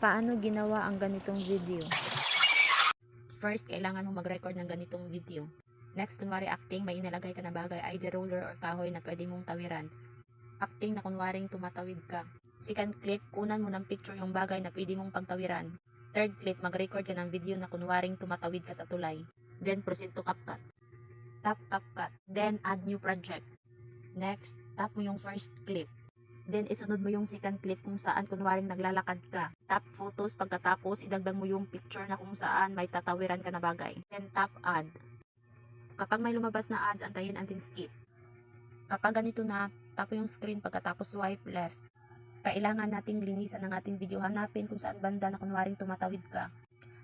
Paano ginawa ang ganitong video? First, kailangan mo mag-record ng ganitong video. Next, kunwari acting, may inalagay ka na bagay, either roller or kahoy na pwede mong tawiran. Acting na kunwaring tumatawid ka. Second clip, kunan mo ng picture yung bagay na pwede mong pagtawiran. Third clip, mag-record ka ng video na kunwaring tumatawid ka sa tulay. Then, proceed to CapCut. Tap CapCut. Then, add new project. Next, tap mo yung first clip. Then, isunod mo yung second clip kung saan kunwaring naglalakad ka. Tap photos, pagkatapos idagdag mo yung picture na kung saan may tatawiran ka na bagay. Then, tap add. Kapag may lumabas na ads, antayin until skip. Kapag ganito na, tap yung screen pagkatapos swipe left. Kailangan nating linisan ang ating video. Hanapin kung saan banda na kunwaring tumatawid ka.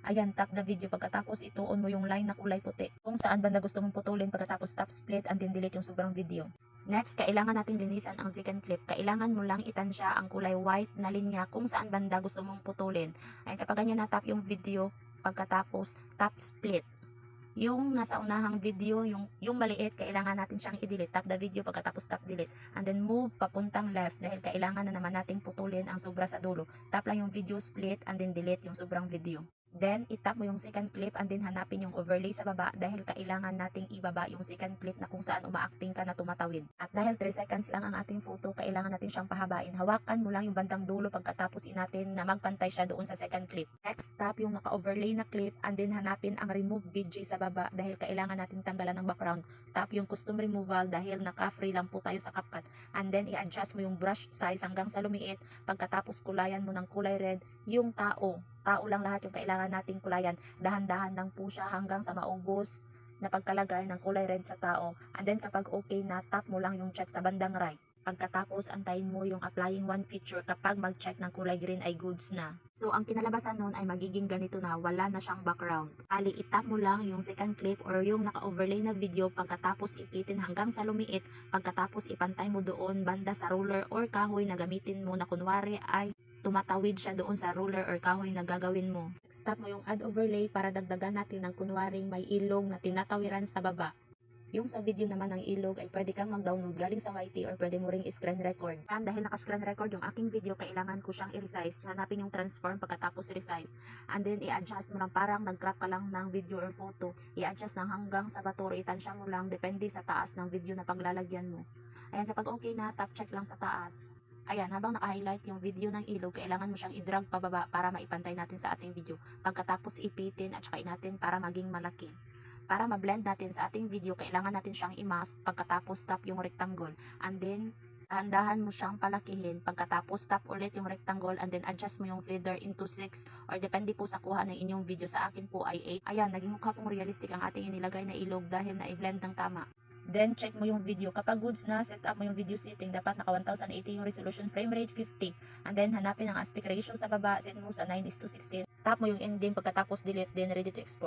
Ayan, tap the video. Pagkatapos ituon mo yung line na kulay puti. Kung saan banda gusto mong putulin, pagkatapos tap split and then delete yung sobrang video. Next, kailangan nating linisan ang second clip. Kailangan mo lang itansya ang kulay white na linya kung saan banda gusto mong putulin. Ayan, kapag ganyan na tap yung video, pagkatapos tap split. Yung nasa unahang video, yung maliit, kailangan natin siyang i-delete. Tap the video, pagkatapos tap delete. And then move papuntang left dahil kailangan na naman nating putulin ang sobra sa dulo. Tap lang yung video split and then delete yung sobrang video. Then, itap mo yung second clip and then hanapin yung overlay sa baba dahil kailangan nating ibaba yung second clip na kung saan umaacting ka na tumatawid. At dahil 3 seconds lang ang ating photo, kailangan natin siyang pahabain. Hawakan mo lang yung bandang dulo pagkatapos natin na magpantay siya doon sa second clip. Next, tap yung naka-overlay na clip and then hanapin ang remove BG sa baba dahil kailangan natin tanggalan ng background. Tap yung custom removal dahil naka-free lang po tayo sa CapCut. And then, i-adjust mo yung brush size hanggang sa lumiit. Pagkatapos kulayan mo ng kulay red yung tao lang lahat yung kailangan nating kulayan. Dahan-dahan lang po siya hanggang sa maubos na pagkalagay ng kulay red sa tao. And then kapag okay na, tap mo lang yung check sa bandang right. Pagkatapos, antayin mo yung applying one feature. Kapag mag-check ng kulay green ay goods na. So, ang kinalabasan nun ay magiging ganito na, wala na siyang background. Ali, itap mo lang yung second clip or yung naka-overlay na video, pagkatapos ipitin hanggang sa lumiit, pagkatapos ipantay mo doon banda sa ruler or kahoy na gamitin mo na kunwari ay tumatawid siya doon sa ruler or kahoy na gagawin mo. Stop mo yung add overlay para dagdagan natin ng kunwaring may ilog na tinatawiran sa baba. Yung sa video naman ng ilog ay pwede kang mag-download galing sa YT or pwede mo ring screen record. And dahil naka-screen record yung aking video, kailangan ko siyang i-resize. Hanapin yung transform pagkatapos resize. And then i-adjust mo lang parang nag-crop ka lang ng video or photo. I-adjust ng hanggang sa bato, itansya mo lang depende sa taas ng video na paglalagyan mo. Ayan, kapag okay na, tap check lang sa taas. Ayan, habang naka-highlight yung video ng ilog, kailangan mo siyang i-drag pababa para maipantay natin sa ating video. Pagkatapos ipitin at saka natin para maging malaki. Para ma-blend natin sa ating video, kailangan natin siyang i-mask. Pagkatapos tap yung rectangle. And then, dahan mo siyang palakihin. Pagkatapos tap ulit yung rectangle and then adjust mo yung feather into 6 or depende po sa kuha ng inyong video. Sa akin po ay 8. Ayan, naging mukha pong realistic ang ating inilagay na ilog dahil na-blend ng tama. Then, check mo yung video. Kapag goods na, set up mo yung video setting. Dapat naka 1080 yung resolution, frame rate 50. And then, hanapin ang aspect ratio sa baba. Set mo sa 9:16. Tap mo yung ending pagkatapos delete. Then, ready to export.